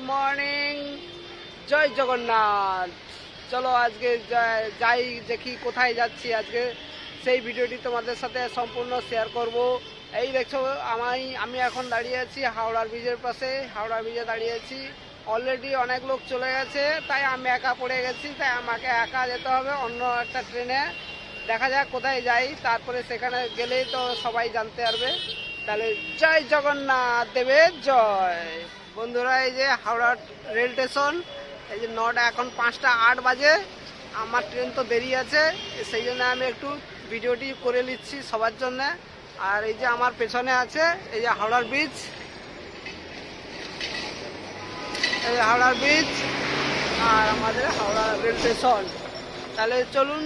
Morning, জয় জগন্নাথ। চলো আজকে যাই, দেখি কোথায় যাচ্ছি আজকে, সেই ভিডিওটি তোমাদের সাথে সম্পূর্ণ শেয়ার করব। এই দেখছো আমি এখন দাঁড়িয়ে আছি হাওড়ার ব্রিজের পাশে। হাওড়া ব্রিজে দাঁড়িয়ে আছি, অলরেডি অনেক লোক চলে গেছে, তাই আমি একা পড়ে গেছি, তাই আমাকে একা যেতে হবে অন্য একটা ট্রেনে। দেখা যাক কোথায় যাই, তারপরে সেখানে গেলেই তো সবাই জানতে পারবে। তাহলে জয় জগন্নাথ দেবের জয়। বন্ধুরা, এই যে হাওড়া রেল স্টেশন, এই যে এখন 5টা 8 বাজে, আমার ট্রেন তো দেরি আছে, সেই জন্য আমি একটু ভিডিওটি করে নিচ্ছি সবার জন্য। আর এই যে আমার পেছনে আছে এই যে হাওড়ার ব্রিজ, এই হাওড়ার ব্রিজ আর আমাদের হাওড়া রেল স্টেশন। তাহলে চলুন,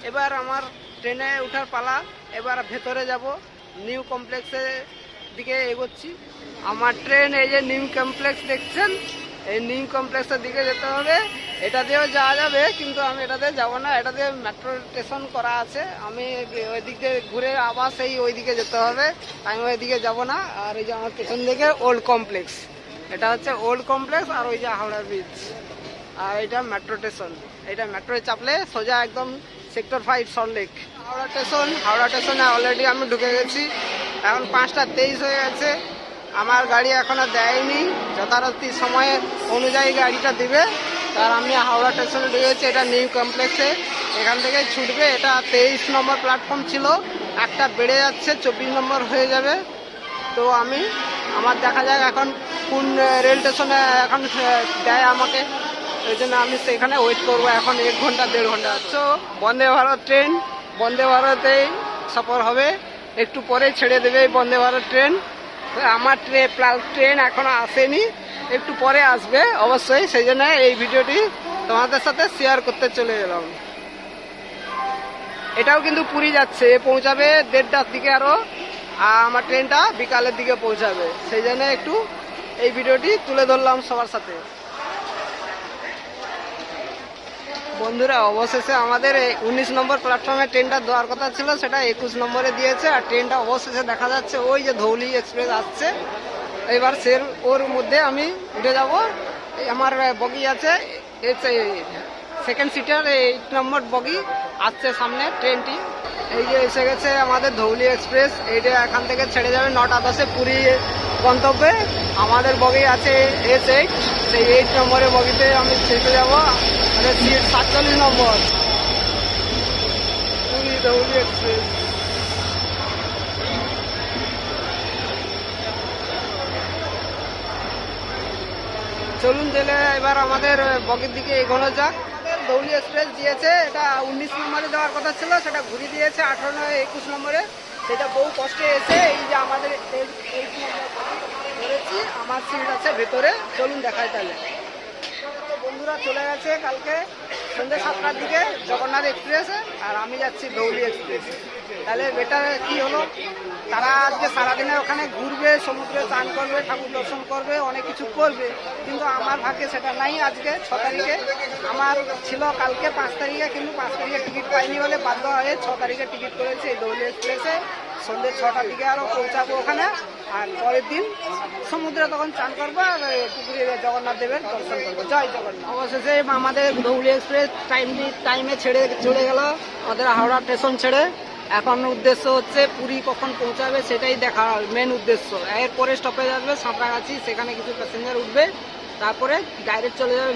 এবার আমার ট্রেনে ওঠার পালা। এবার ভেতরে যাব, নিউ কমপ্লেক্সের দিকে এগোচ্ছি। আমার ট্রেন এই যে নিউ কমপ্লেক্স দেখছেন, এই নিউ কমপ্লেক্সের দিকে যেতে হবে। এটা দিয়েও যাওয়া যাবে, কিন্তু আমি এটাতে যাব না, এটা দিয়ে মেট্রো স্টেশন করা আছে। আমি ওই দিকে ঘুরে আবার সেই ওই দিকে যেতে হবে, আমি ওই দিকে যাব না। আর এই যে আমার পেছন দিকে ওল্ড কমপ্লেক্স, এটা হচ্ছে ওল্ড কমপ্লেক্স। আর ওই যে হাওড়া ব্রিজ, আর এটা মেট্রো স্টেশন। এটা মেট্রোয় চাপলে সোজা একদম সেক্টর 5 সল্টলেক। হাওড়া স্টেশনে অলরেডি আমি ঢুকে গেছি। এখন 5টা 23 হয়ে গেছে, আমার গাড়ি এখনও দেয়নি, যথারীতি সময় অনুযায়ী গাড়িটা দিবে। আর আমি হাওড়া স্টেশনে ঢুকে গেছি, এটা নিউ কমপ্লেক্সে, এখান থেকে ছুটবে। এটা 23 নম্বর প্ল্যাটফর্ম ছিল, একটা বেড়ে যাচ্ছে, 24 নম্বর হয়ে যাবে। তো আমার দেখা যাক এখন কোন রেল স্টেশনে এখন দেয় আমাকে, ওই জন্য আমি সেখানে ওয়েট করবো এখন 1 ঘন্টা 1.5 ঘন্টা। তো বন্দে ভারত ট্রেন, বন্দে ভারতেই সফর হবে, একটু পরে ছেড়ে দেবে এই বন্দে ভারত ট্রেন। আমার ট্রেন এখনো আসেনি, একটু পরে আসবে অবশ্যই, সেই জন্য এই ভিডিওটি তোমাদের সাথে শেয়ার করতে চলে এলাম। এটাও কিন্তু পুরী যাচ্ছে, পৌঁছাবে 1:30টার দিকে আরও, আর আমার ট্রেনটা বিকালের দিকে পৌঁছাবে, সেই জন্য একটু এই ভিডিওটি তুলে ধরলাম সবার সাথে। বন্ধুরা, অবশেষে আমাদের 19 নম্বর প্ল্যাটফর্মে ট্রেনটা দেওয়ার কথা ছিল, সেটা 21 নম্বরে দিয়েছে। আর ট্রেনটা অবশেষে দেখা যাচ্ছে, ওই যে ধৌলি এক্সপ্রেস আসছে। এবার ওর মধ্যে আমি উঠে যাব। আমার বগি আছে, সেকেন্ড সিটার 8 নম্বর বগি আসছে সামনে ট্রেনটি। এই যে এসে গেছে আমাদের ধৌলি এক্সপ্রেস, এইটা এখান থেকে ছেড়ে যাবে 9টা 10-এ পুরী গন্তব্যে। আমাদের বগি আছে S8, সেই 8 নম্বরের বগিতে আমি চেপে যাবো। সিট 47 নম্বর, পুরী ধৌলি এক্সপ্রেস। চলুন দিলে এবার আমাদের বগির দিকে এগোনো যাক। ধৌলি এক্সপ্রেস দিয়েছে, এটা 19 নম্বরে দেওয়ার কথা ছিল, সেটা ঘুরিয়ে দিয়েছে 18-21 নম্বরে। সেটা বহু কষ্টে এসে এই যে আমাদের 8 নম্বর ধরেছি, আমার সিট আছে ভেতরে। চলুন দেখাই তাহলে। বন্ধুরা চলে গেছে কালকে সন্ধ্যে 7টার দিকে জগন্নাথ এক্সপ্রেসে, আর আমি যাচ্ছি ধৌলি এক্সপ্রেসে। তাহলে বেটার কি হলো, তারা আজকে সারাদিনে ওখানে ঘুরবে, সমুদ্রে স্নান করবে, ঠাকুর দর্শন করবে, অনেক কিছু করবে, কিন্তু আমার ভাগ্যে সেটা নাই। আজকে 6 তারিখে আমার ছিল, কালকে 5 তারিখে, কিন্তু 5 তারিখে টিকিট পাইনি বলে বাধ্য হয়ে 6 তারিখে টিকিট করেছি এই ধৌলি এক্সপ্রেসে। সন্ধ্যে 6টার দিকে আরও পৌঁছাবো ওখানে, আর পরের দিন সমুদ্রে তখন চান করবো, আর পুকুরে জগন্নাথ দেবের দর্শন করবো। জয় জগন্নাথ। অবশেষে আমাদের ধৌলি এক্সপ্রেস টাইমে ছেড়ে চলে গেল আমাদের হাওড়া স্টেশন ছেড়ে। এখন উদ্দেশ্য হচ্ছে পুরী কখন পৌঁছাবে সেটাই দেখা মেন উদ্দেশ্য। এরপরে স্টপেজ আসবে সাঁতরাগাছি, সেখানে কিছু প্যাসেঞ্জার উঠবে, তারপরে ডাইরেক্ট চলে যাবে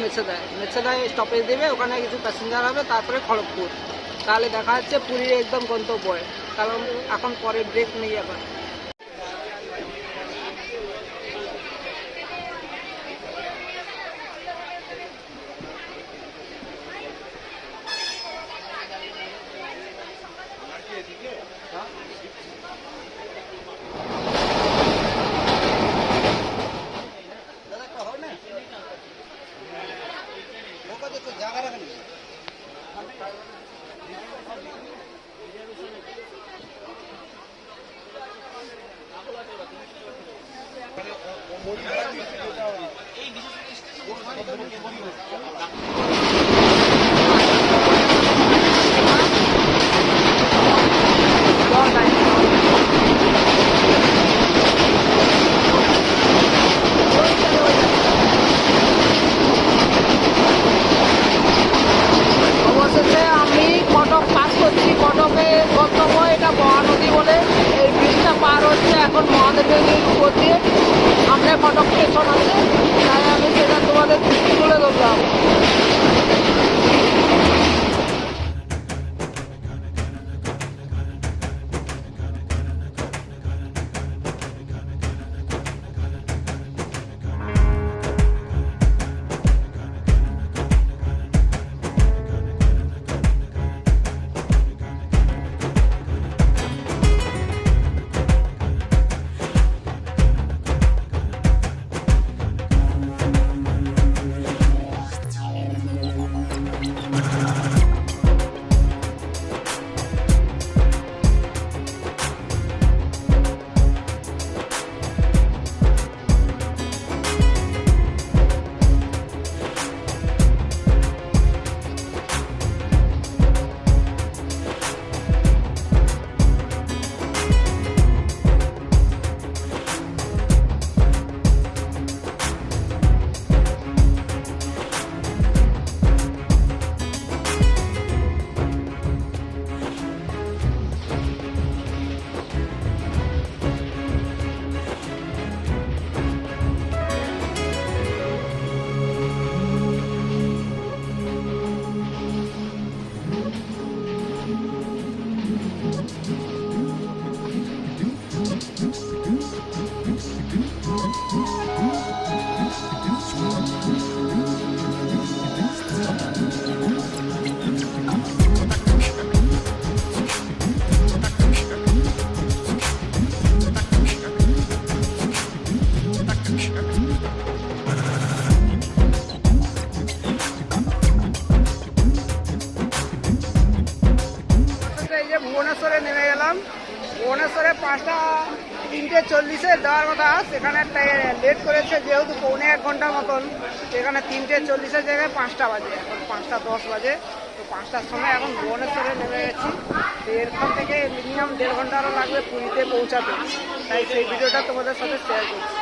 মেছেদায় স্টপেজ দেবে, ওখানে কিছু প্যাসেঞ্জার হবে, তারপরে খড়গপুর। তাহলে দেখা যাচ্ছে পুরীর একদম গন্তব্যে, কারণ এখন পরে ব্রেক নেই এখন। 3:40-এ দেওয়ার কথা, সেখানে লেট করেছে যেহেতু 1.25 ঘন্টা মতন। এখানে 3:40-এর জায়গায় 5টা বাজে, এখন 5:10 বাজে। তো 5টার সময় এখন ভুবনেশ্বরে নেমে গেছি। তো এরখান থেকে মিনিমাম 1.5 ঘন্টা আরও লাগবে পুরীতে পৌঁছাতে, তাই সেই ভিডিওটা তোমাদের সাথে শেয়ার করছি।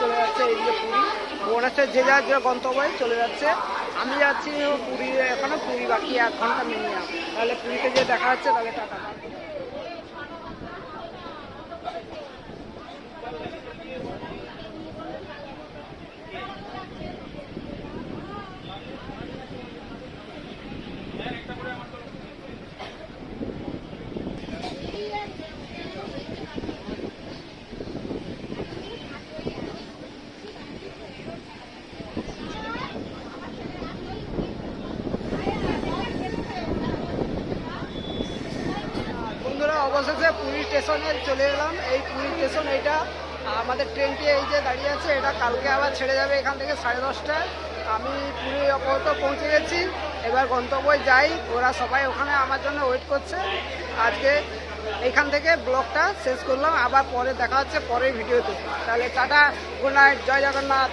চলে যাচ্ছে এই যে পুরী, ভুবনেশ্বর যে যার যে গন্তব্যে চলে যাচ্ছে। আমি যাচ্ছি পুরী, এখনো পুরী বাকি 1 ঘন্টা মিনিমাম। তাহলে পুরীতে যে দেখা যাচ্ছে, তাহলে টাটা। বন্ধুরা, অবশেষে পুরী স্টেশনে চলে এলাম। এই পুরী স্টেশন, এইটা আমাদের ট্রেনটি এই যে দাঁড়িয়ে আছে, এটা কালকে আবার ছেড়ে যাবে এখান থেকে 10:30টায়। আমি পুরী আপাতত পৌঁছে গেছি, এবার গন্তব্যে যাই। ওরা সবাই ওখানে আমার জন্য ওয়েট করছে। আজকে এইখান থেকে ব্লগটা শেষ করলাম, আবার পরে দেখা হচ্ছে পরের ভিডিওতে। তাহলে টাটা, গুড নাইট, জয় জগন্নাথ।